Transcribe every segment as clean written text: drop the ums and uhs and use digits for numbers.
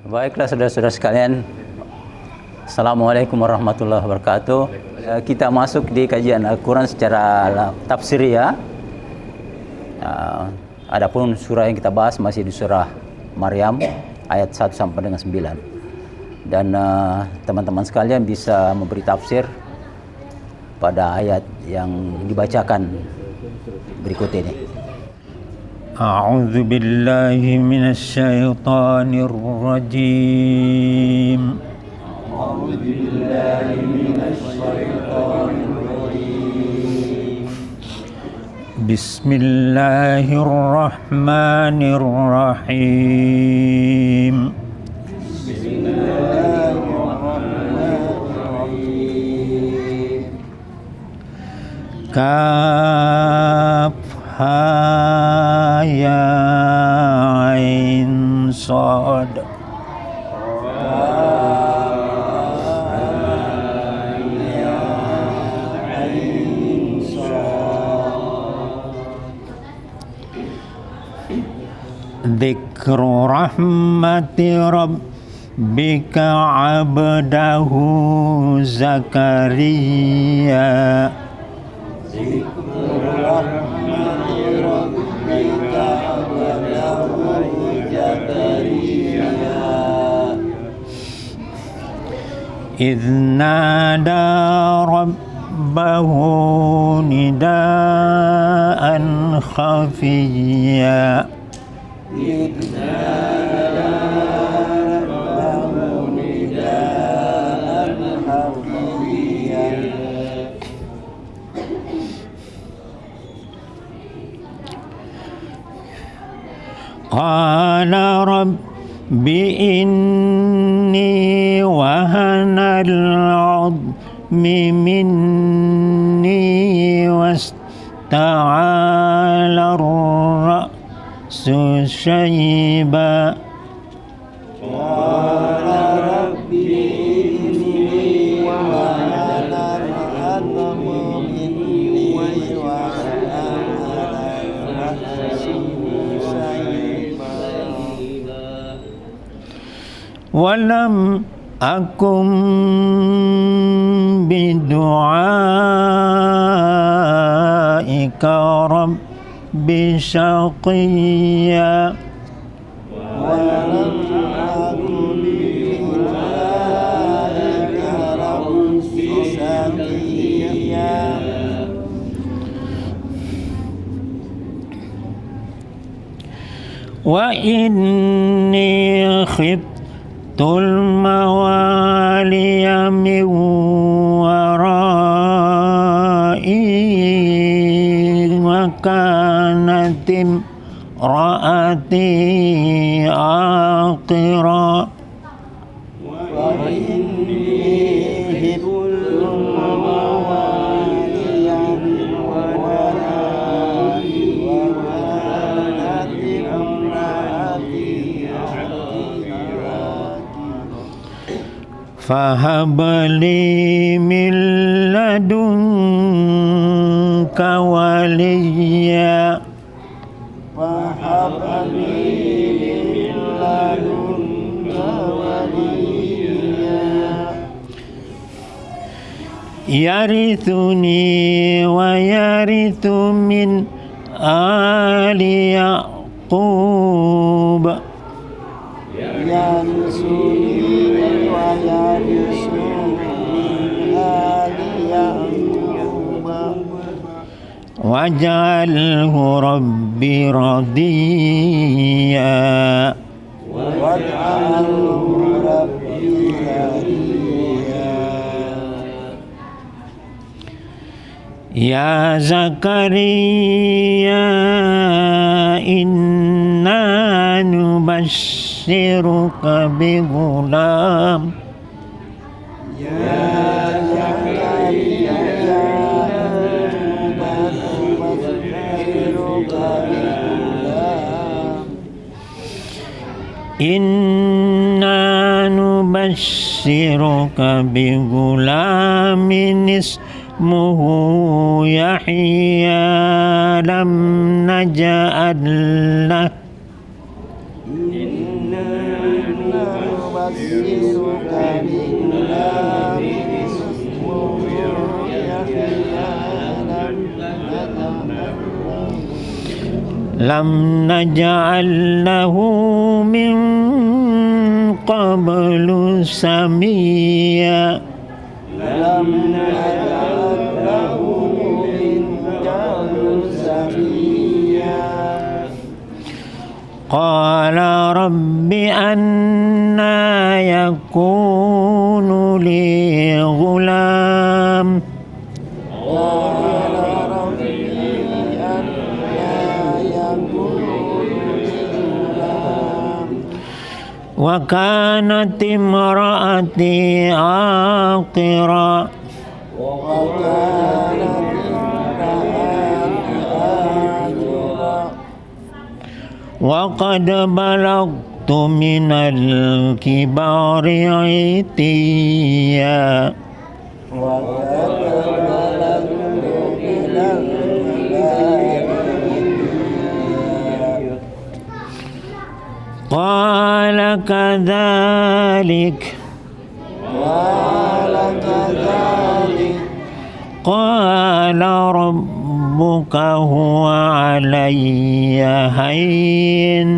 Baiklah saudara-saudara sekalian, Assalamualaikum warahmatullahi wabarakatuh. Kita masuk di kajian Al-Quran secara tafsiriyah. Adapun surah yang kita bahas masih di surah Maryam ayat 1 sampai dengan 9. Dan teman-teman sekalian bisa memberi tafsir pada ayat yang dibacakan berikut ini. A'udzu billahi minasy syaithanir rajim. A'udzu billahi minasy syaithanir rajim. Bismillahirrahmanirrahim. Bismillahirrahmanirrahim. Kaf ha ya ain sad. Dzikru rahmati rabbika abdahu Zakaria. إذ نادى ربه نداء خفيا قال رب إني وهن العظم مني واستعال الرأس شيبا قال رب إني وهن العظم مني واستعال الرأس walam akum bidu'aika rabbi syaqiyya walam akum bidu'aika rabbi syaqiyya wa inni الموالي من ورائي وكانت امرأتي عاقرا وإني خفت الموالي من ورائي وكانت امرأتي فهب لي من لدنك وليا فهب لي من لدنك وليا يرثني ويرث من آل يعقوب يرثني waj'alhu rabbi radiya waj'alhu rabbi radiya ya Zakaria inna nubashshiruka bi ghulam inna nubashshiruka bi ghulamin ismuhu Yahya lam naj'al lahu نبشرك بغلام اسمه يحيى لم نجعل له من قبل سميا لم نجعل له من قبل سميا قال رب أنى يكون لي غلام قال رب أنى يكون لي غلام وكانت امرأتي عاقرا وقد بلغت من الكبار عتيا قال كذلك قال ربك هو علي هين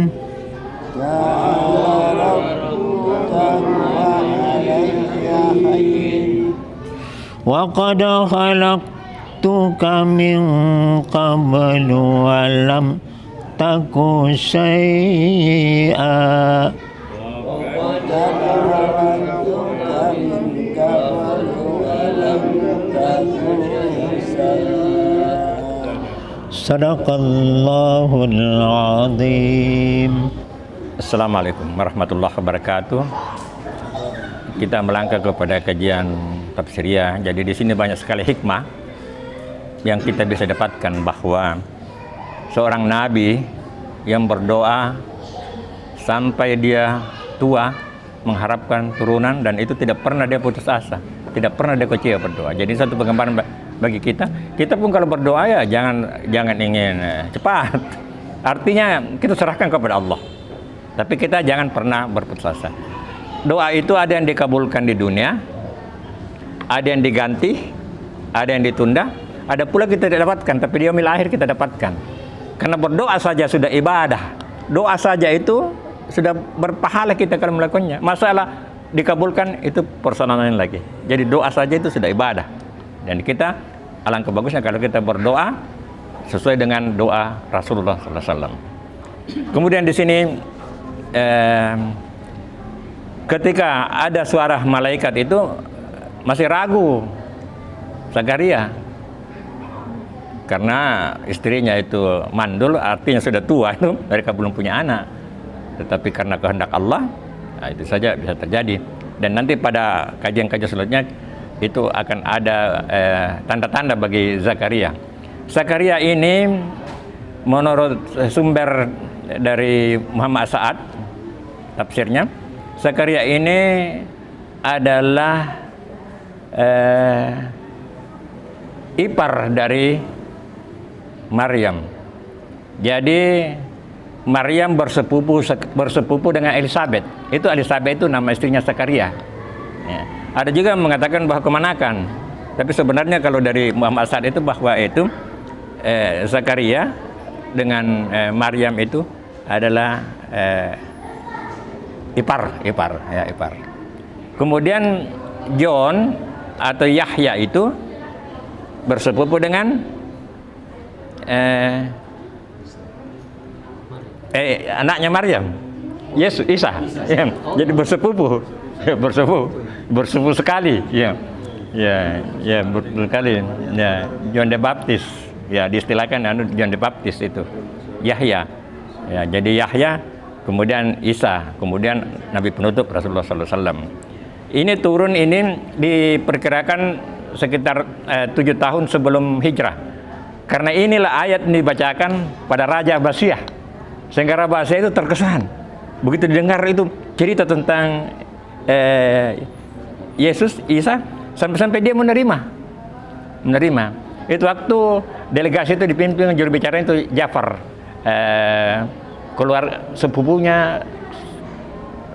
وقد خلقتك من قبل ولم تك شيئا Sadaqallahul azim. Assalamualaikum warahmatullahi wabarakatuh. Kita melangkah kepada kajian tafsiriyah. Jadi di sini banyak sekali hikmah yang kita bisa dapatkan, bahwa seorang nabi yang berdoa sampai dia tua mengharapkan turunan, dan itu tidak pernah dia putus asa, tidak pernah dia kecewa berdoa. Jadi satu penggambaran bagi kita pun kalau berdoa ya jangan ingin cepat. Artinya kita serahkan kepada Allah. Tapi kita jangan pernah berputus asa. Doa itu ada yang dikabulkan di dunia, ada yang diganti, ada yang ditunda, ada pula kita tidak dapatkan, tapi di yaumil akhir kita dapatkan. Karena berdoa saja sudah ibadah. Doa saja itu sudah berpahala kita kalau melakukannya. Masalah dikabulkan itu persoalan lain lagi. Jadi doa saja itu sudah ibadah. Dan kita alangkah bagusnya kalau kita berdoa sesuai dengan doa Rasulullah SAW. Kemudian di sini ketika ada suara malaikat itu masih ragu Zakaria, karena istrinya itu mandul, artinya sudah tua, itu mereka belum punya anak. Tetapi karena kehendak Allah, nah itu saja bisa terjadi. Dan nanti pada kajian-kajian selanjutnya itu akan ada tanda-tanda bagi Zakaria. Zakaria ini menurut sumber dari Muhammad Sa'ad tafsirnya, Zakaria ini adalah ipar dari Maryam. Jadi Maryam bersepupu dengan Elizabeth. Itu Elizabeth itu nama istrinya Zakaria. Ya. Ada juga yang mengatakan bahwa kemanakan. Tapi sebenarnya kalau dari Muhammad Sa'ad itu bahwa itu Zakaria dengan Maryam itu adalah ipar. Kemudian John atau Yahya itu bersepupu dengan anaknya Maryam, Yesus, Isa. Ya. Jadi bersepupu sekali, ya, betul sekali. Ya, John the Baptist, ya diistilahkan John the Baptist itu Yahya. Ya, jadi Yahya, kemudian Isa, kemudian Nabi penutup Rasulullah SAW. Ini turun ini diperkirakan sekitar 7 tahun sebelum hijrah. Karena inilah ayat yang dibacakan pada Raja Abbasiyah, sehingga Raja Abbasiyah itu terkesan. Begitu didengar itu cerita tentang Yesus, Isa, sampai-sampai dia menerima. Itu waktu delegasi itu dipimpin juru bicara itu Ja'far, keluar sepupunya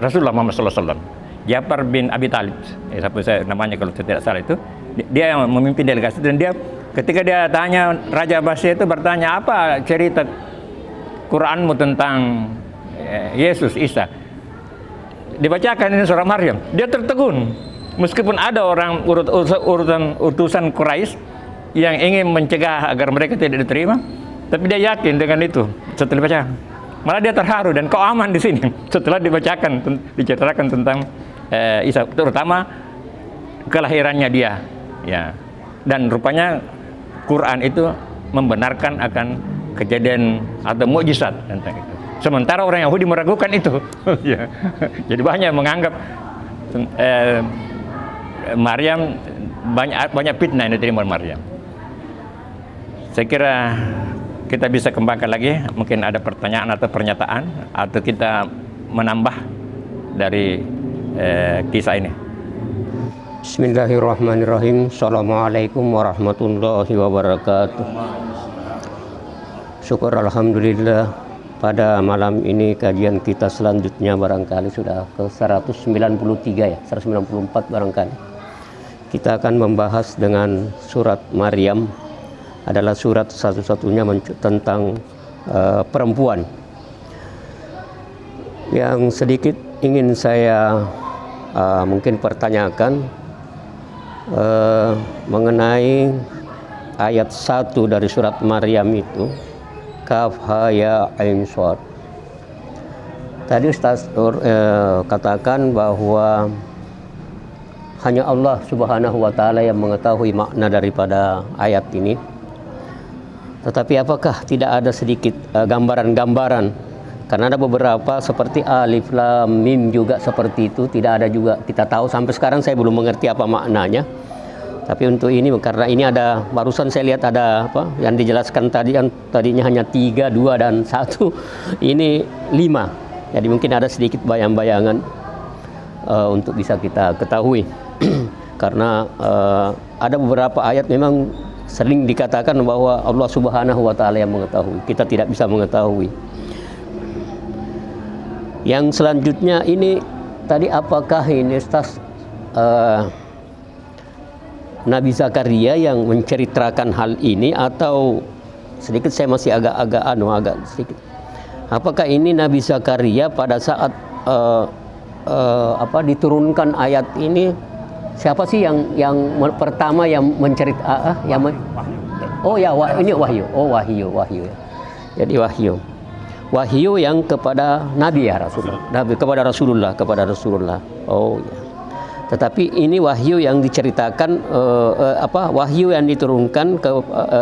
Rasulullah Muhammad SAW. Ja'far bin Abi Thalib, siapa saya namanya kalau saya tidak salah itu, dia yang memimpin delegasi, dan dia ketika dia tanya Raja Abbasiyah itu bertanya, apa cerita Quranmu tentang Yesus Isa, dibacakan ini surah Maryam, dia tertegun meskipun ada orang utusan Quraisy yang ingin mencegah agar mereka tidak diterima, tapi dia yakin dengan itu setelah dibaca. Malah dia terharu dan kau aman di sini setelah diceritakan tentang Isa, terutama kelahirannya dia, ya. Dan rupanya Quran itu membenarkan akan kejadian atau mukjizat tentang itu. Sementara orang Yahudi meragukan itu. Ya. Jadi banyak menganggap Maryam, banyak fitnah yang diterima Maryam. Saya kira kita bisa kembangkan lagi, mungkin ada pertanyaan atau pernyataan, atau kita menambah dari kisah ini. Bismillahirrahmanirrahim. Assalamualaikum warahmatullahi wabarakatuh. Syukur alhamdulillah, pada malam ini kajian kita selanjutnya barangkali sudah ke 193 ya, 194 barangkali. Kita akan membahas dengan surat Maryam, adalah surat satu-satunya tentang perempuan. Yang sedikit ingin saya mungkin pertanyakan mengenai ayat 1 dari surat Maryam itu, Kaf Ha Ya Ain Shad. Tadi Ustaz katakan bahwa hanya Allah Subhanahu wa Ta'ala yang mengetahui makna daripada ayat ini. Tetapi apakah tidak ada sedikit gambaran-gambaran? Karena ada beberapa seperti Alif Lam Mim juga seperti itu, tidak ada juga kita tahu, sampai sekarang saya belum mengerti apa maknanya. Tapi untuk ini, karena ini ada, barusan saya lihat ada apa yang dijelaskan tadi, yang tadinya hanya 3, 2 dan 1, ini 5. Jadi mungkin ada sedikit bayang-bayangan untuk bisa kita ketahui. Karena ada beberapa ayat memang sering dikatakan bahwa Allah Subhanahu wa Ta'ala yang mengetahui, kita tidak bisa mengetahui. Yang selanjutnya ini tadi, apakah ini Ustaz Nabi Zakaria yang menceritakan hal ini, atau sedikit saya masih agak sedikit. Apakah ini Nabi Zakaria pada saat diturunkan ayat ini, siapa sih yang pertama yang menceritakan? Ini wahyu. Wahyu. Jadi wahyu yang kepada Nabi ya kepada Rasulullah. Oh ya. Tetapi ini wahyu yang diceritakan wahyu yang diturunkan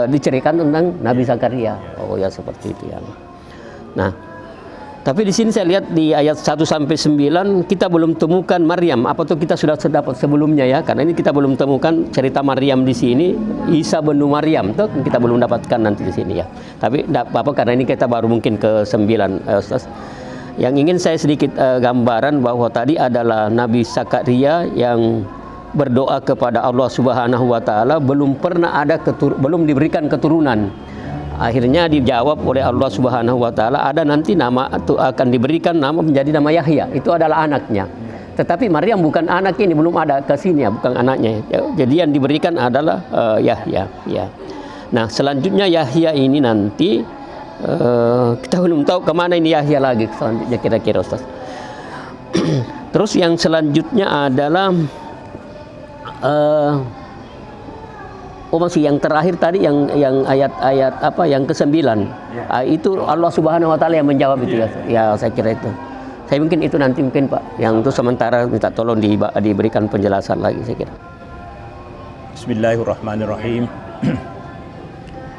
diceritakan tentang Nabi Zakaria. Oh ya, seperti itu ya. Nah, tapi di sini saya lihat di ayat 1 sampai 9 kita belum temukan Maryam. Apa tuh kita sudah dapat sebelumnya ya? Karena ini kita belum temukan cerita Maryam di sini. Isa bin Maryam tuh kita belum dapatkan nanti di sini ya. Tapi tidak apa-apa karena ini kita baru mungkin ke 9 Ustaz. Yang ingin saya sedikit gambaran bahwa tadi adalah Nabi Zakaria yang berdoa kepada Allah Subhanahu wa Ta'ala, belum diberikan keturunan. Akhirnya dijawab oleh Allah Subhanahu wa Ta'ala, ada nanti nama itu akan diberikan nama menjadi nama Yahya, itu adalah anaknya. Tetapi Maryam bukan anak ini, belum ada ke sini ya, bukan anaknya. Jadi yang diberikan adalah Yahya ya. Nah, selanjutnya Yahya ini nanti kita belum tahu kemana ini Yahya lagi selanjutnya kira-kira Ustaz. Terus yang selanjutnya adalah masih yang terakhir tadi yang ayat-ayat apa yang ke-9 itu Allah Subhanahu wa Ta'ala yang menjawab itu ya. Ya, saya kira itu. Saya mungkin itu nanti mungkin Pak yang itu sementara minta tolong diberikan penjelasan lagi saya kira. Bismillahirrahmanirrahim.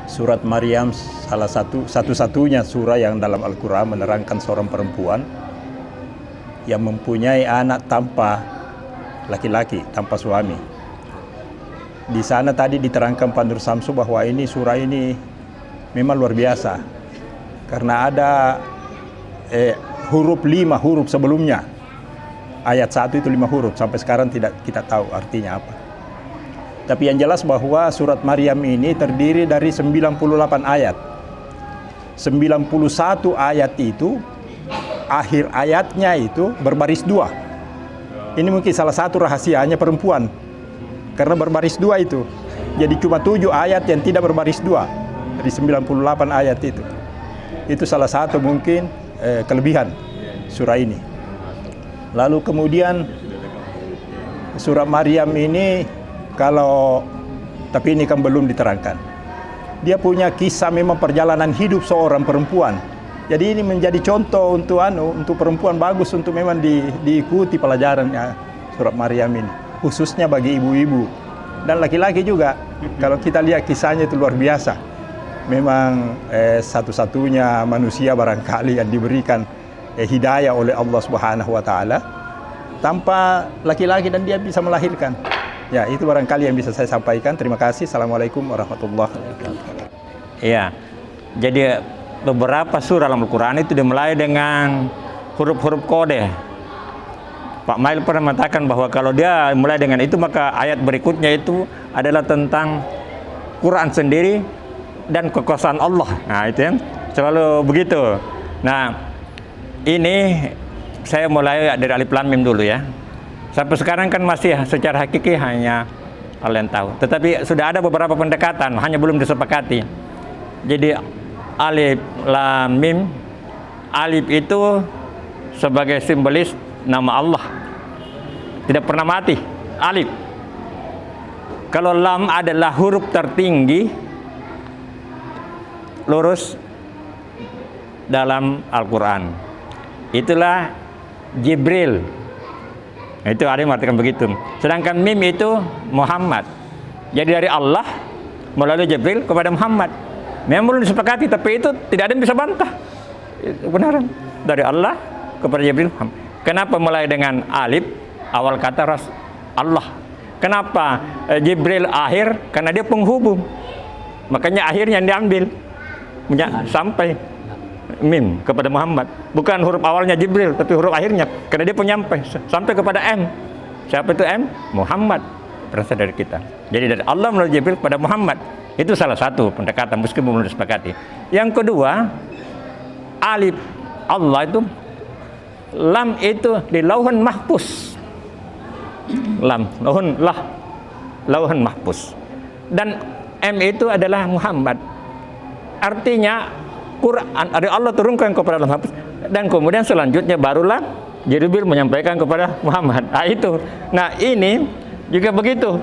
Surat Maryam satu-satunya surah yang dalam Al-Quran menerangkan seorang perempuan yang mempunyai anak tanpa laki-laki, tanpa suami. Di sana tadi diterangkan Pak Nur Samsu bahwa ini surah ini memang luar biasa karena ada 5 huruf sebelumnya. Ayat 1 itu 5 huruf, sampai sekarang tidak kita tahu artinya apa. Tapi yang jelas bahwa surat Maryam ini terdiri dari 98 ayat. 91 ayat itu, akhir ayatnya itu berbaris 2. Ini mungkin salah satu rahasianya perempuan, karena berbaris dua itu. Jadi cuma 7 ayat yang tidak berbaris dua dari 98 ayat itu. Itu salah satu mungkin kelebihan surah ini. Lalu kemudian surah Maryam ini, tapi ini kan belum diterangkan. Dia punya kisah memang perjalanan hidup seorang perempuan. Jadi ini menjadi contoh untuk perempuan, bagus untuk memang diikuti pelajarannya surat Maryam ini, khususnya bagi ibu-ibu dan laki-laki juga. Kalau kita lihat kisahnya itu luar biasa. Memang satu-satunya manusia barangkali yang diberikan hidayah oleh Allah Subhanahu wa taala tanpa laki-laki, dan dia bisa melahirkan. Ya, itu barangkali yang bisa saya sampaikan. Terima kasih. Assalamualaikum warahmatullahi wabarakatuh. Iya. Jadi beberapa surah dalam Al-Quran itu dimulai dengan huruf-huruf kode. Pak Mail pernah mengatakan bahwa kalau dia mulai dengan itu, maka ayat berikutnya itu adalah tentang Quran sendiri dan kekuasaan Allah. Nah, itu yang selalu begitu. Nah, ini saya mulai dari Alif Lam Mim dulu ya. Sampai sekarang kan masih secara hakiki hanya Allah yang tahu. Tetapi sudah ada beberapa pendekatan, hanya belum disepakati. Jadi Alif Lam Mim, alif itu sebagai simbolis nama Allah, tidak pernah mati. Alif. Kalau lam adalah huruf tertinggi lurus dalam Al-Quran, itulah Jibril. Itu ada yang mengatakan begitu. Sedangkan mim itu Muhammad. Jadi dari Allah melalui Jibril kepada Muhammad. Memang belum disepakati, tapi itu tidak ada yang bisa bantah. Kebenaran dari Allah kepada Jibril. Kenapa mulai dengan alif, awal kata Allah? Kenapa Jibril akhir? Karena dia penghubung. Makanya akhirnya yang diambil sampai mim kepada Muhammad. Bukan huruf awalnya Jibril, tapi huruf akhirnya. Karena dia penyampai sampai kepada M. Siapa itu M? Muhammad, berasal dari kita. Jadi dari Allah melalui Jibril kepada Muhammad. Itu salah satu pendekatan meskipun belum disepakati. Yang kedua, alif Allah itu, lam itu di lauhun mahfuz. Lam, lauhun mahfuz. Dan M itu adalah Muhammad. Artinya Quran dari Allah turunkan kepada lauhun mahfuz, dan kemudian selanjutnya barulah Jibril menyampaikan kepada Muhammad. Nah itu. Nah ini juga begitu.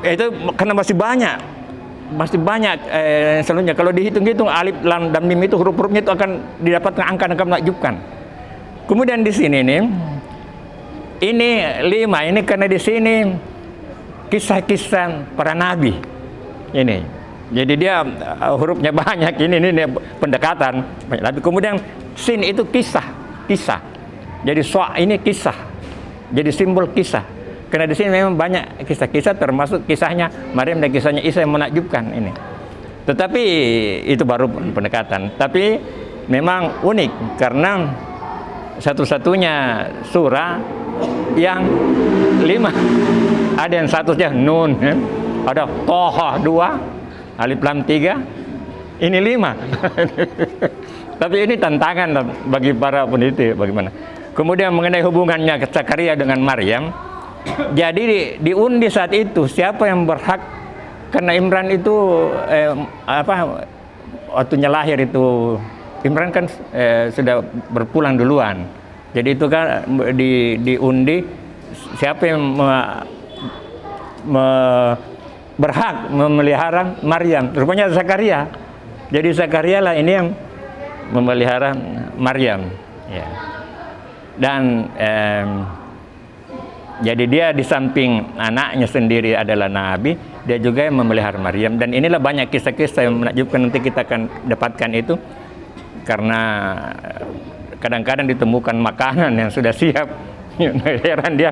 Itu karena masih banyak selanjutnya. Kalau dihitung-hitung alif, lam, dan mim itu huruf-hurufnya itu akan didapatkan angka-angka menakjubkan. Kemudian di sini nih, ini 5 ini karena di sini kisah-kisah para nabi. Ini. Jadi dia hurufnya banyak, ini pendekatan. Tapi kemudian sin itu kisah. Jadi soa ini kisah. Jadi simbol kisah. Karena di sini memang banyak kisah-kisah, termasuk kisahnya Maryam dan kisahnya Isa yang menakjubkan ini. Tetapi itu baru pendekatan. Tapi memang unik karena satu-satunya surah yang 5. Ada yang satunya Nun, ya. Ada Toha 2, Alif Lam 3, ini 5. Tapi ini tantangan bagi para peneliti bagaimana. Kemudian mengenai hubungannya Zakaria dengan Maryam. Jadi diundi saat itu siapa yang berhak, karena Imran itu waktunya lahir itu Imran kan sudah berpulang duluan. Jadi itu kan diundi siapa yang berhak memelihara Maryam. Rupanya Zakaria. Jadi Zakaria lah ini yang memelihara Maryam. Ya. Dan jadi dia di samping anaknya sendiri adalah Nabi, dia juga yang memelihara Maryam. Dan inilah banyak kisah-kisah yang menakjubkan, nanti kita akan dapatkan itu. Karena kadang-kadang ditemukan makanan yang sudah siap. Heran dia,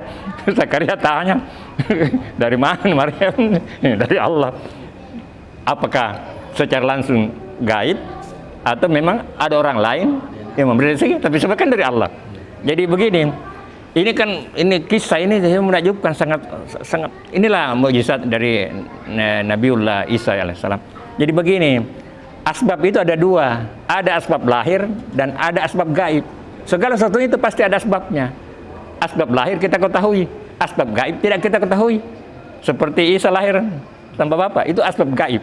Zakaria tanya, dari mana Maryam? Dari Allah. Apakah secara langsung gaib, atau memang ada orang lain yang memberi rezeki, tapi sebenarnya dari Allah. Jadi begini, ini kan kisah ini menakjubkan, sangat inilah mukjizat dari Nabiullah Isa alaihissalam. Jadi begini, asbab itu ada 2, ada asbab lahir dan ada asbab gaib. Segala sesuatu itu pasti ada asbabnya. Asbab lahir kita ketahui, asbab gaib tidak kita ketahui. Seperti Isa lahir tanpa bapak, itu asbab gaib.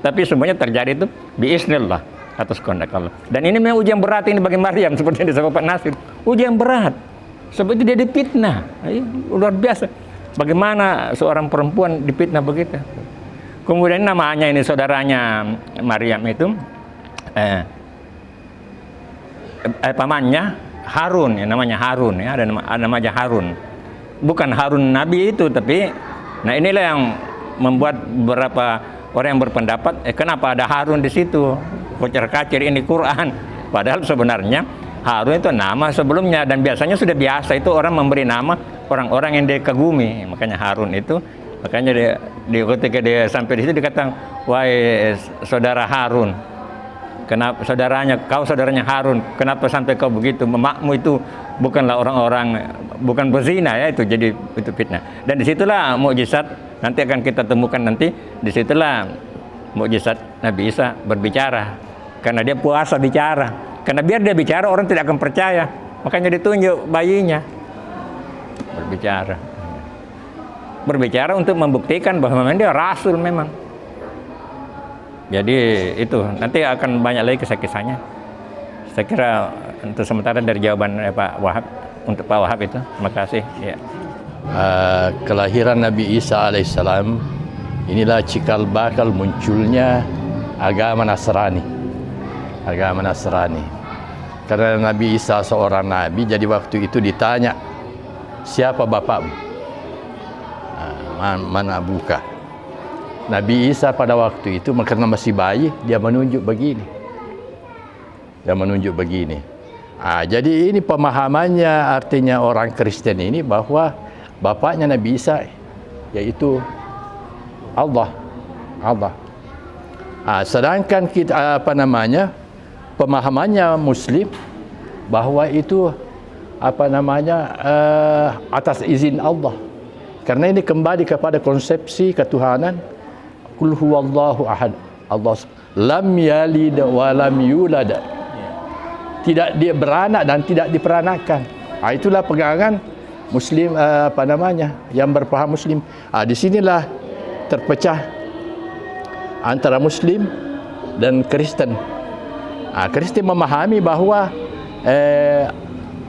Tapi semuanya terjadi itu biiznillah, atas kehendak Allah. Dan ini memang ujian berat ini bagi Maryam, seperti yang disebut Pak Nasir. Ujian berat. Seperti dia dipitnah. Luar biasa. Bagaimana seorang perempuan dipitnah begitu. Kemudian namanya ini saudaranya Maryam itu pamannya Harun, ya, namanya Harun, ya, ada namanya Harun. Bukan Harun Nabi itu, tapi nah inilah yang membuat beberapa orang yang berpendapat, kenapa ada Harun di situ? Kocar-kacir ini Quran. Padahal sebenarnya Harun itu nama sebelumnya, dan biasanya sudah biasa itu orang memberi nama orang-orang yang dia kagumi. Makanya Harun itu, makanya ketika dia sampai di situ dikatakan, wahai saudara Harun, kenapa saudaranya Harun, kenapa sampai kau begitu? Memakmu itu bukanlah orang-orang, bukan berzina, ya, itu jadi itu fitnah. Dan disitulah mukjizat nanti akan kita temukan nanti. Disitulah mukjizat Nabi Isa berbicara, karena dia puasa bicara. Karena biar dia bicara orang tidak akan percaya, makanya ditunjuk bayinya berbicara untuk membuktikan bahwa memang dia rasul memang. Jadi itu nanti akan banyak lagi kisah-kisahnya. Saya kira untuk sementara dari jawaban Pak Wahab, untuk Pak Wahab itu, terima kasih. Ya. Kelahiran Nabi Isa alaihissalam inilah cikal bakal munculnya agama Nasrani. Agama Nasrani. Karena Nabi Isa seorang nabi, jadi waktu itu ditanya, siapa bapakmu? Mana abuka? Nabi Isa pada waktu itu karena masih bayi, dia menunjuk begini. Jadi ini pemahamannya, artinya orang Kristen ini bahwa bapaknya Nabi Isa yaitu Allah. Sedangkan kita pemahamannya Muslim bahwa itu atas izin Allah. Karena ini kembali kepada konsepsi ketuhanan. Qul huwallahu ahad. Allah lam yalid wa lam yulad. Tidak dia beranak dan tidak diperanakan. Itulah pegangan Muslim yang berpaham Muslim. Di sinilah terpecah antara Muslim dan Kristen. Kristen memahami bahwa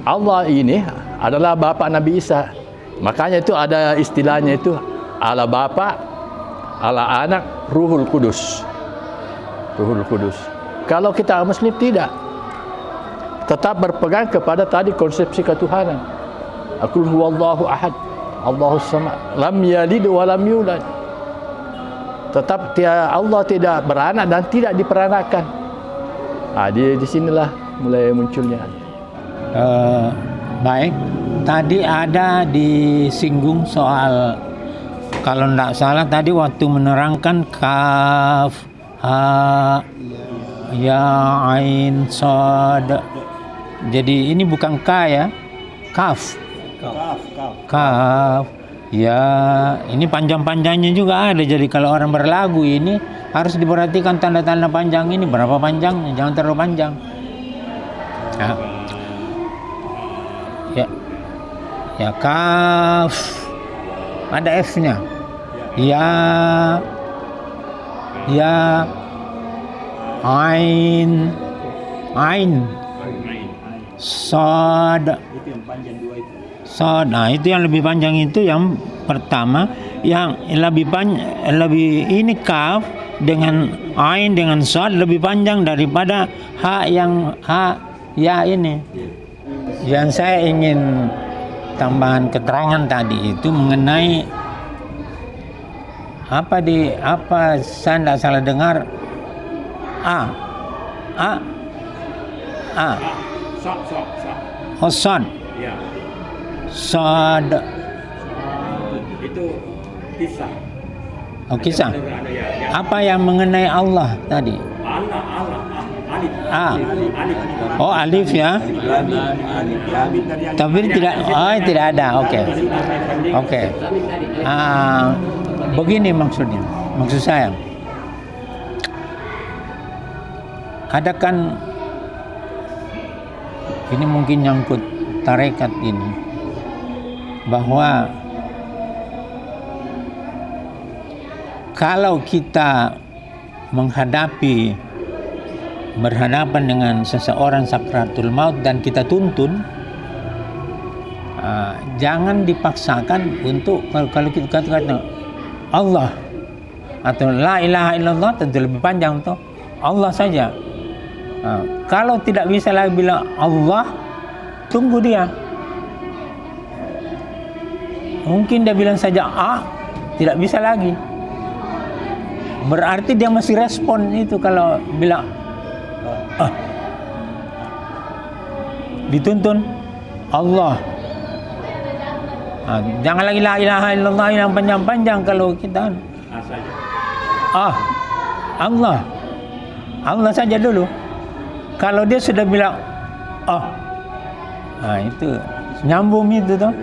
Allah ini adalah bapa Nabi Isa. Makanya itu ada istilahnya itu ala bapa, ala anak, Ruhul Kudus. Kalau kita Muslim tidak, tetap berpegang kepada tadi konsepsi ketuhanan. Qul huwallahu ahad, Allahus samad, lam yalid wa lam yulad. Tetap Allah tidak beranak dan tidak diperanakan. Di sinilah mulai munculnya. Baik, tadi ada disinggung soal, kalau tidak salah tadi waktu menerangkan kaf, ha, ya, ain, sod. Jadi ini bukan ka ya, kaf. Kaf. Ya, ini panjang-panjangnya juga ada. Jadi kalau orang berlagu ini harus diperhatikan tanda-tanda panjang ini, berapa panjangnya, jangan terlalu panjang. Ya, kaf, ada F-nya. Ya, ain, sod. Nah, itu yang lebih panjang itu yang pertama, yang lebih ini kaf dengan ain dengan sod lebih panjang daripada ya ini. Yang saya ingin tambahan keterangan tadi itu mengenai apa saya tidak salah dengar sod. Sod Itu kisah. Oh, kisah. Apa yang mengenai Allah tadi? Oh, alif ya. Tapi tidak ada. Oke. Begini maksud saya. Ada kan ini mungkin nyangkut tarekat ini. bahwa kalau kita berhadapan dengan seseorang sakratul maut dan kita tuntun, jangan dipaksakan untuk kalau kita kata Allah atau la ilaha illallah, tentu lebih panjang tuh Allah saja. Kalau tidak bisa lagi bilang Allah, tunggu dia. Mungkin dia bilang saja tidak bisa lagi. Berarti dia masih respon itu kalau bilang dituntun Allah. Jangan lagi la ilaha illallah yang panjang-panjang kalau kita Allah saja dulu. Kalau dia sudah bilang itu nyambung itu tuh.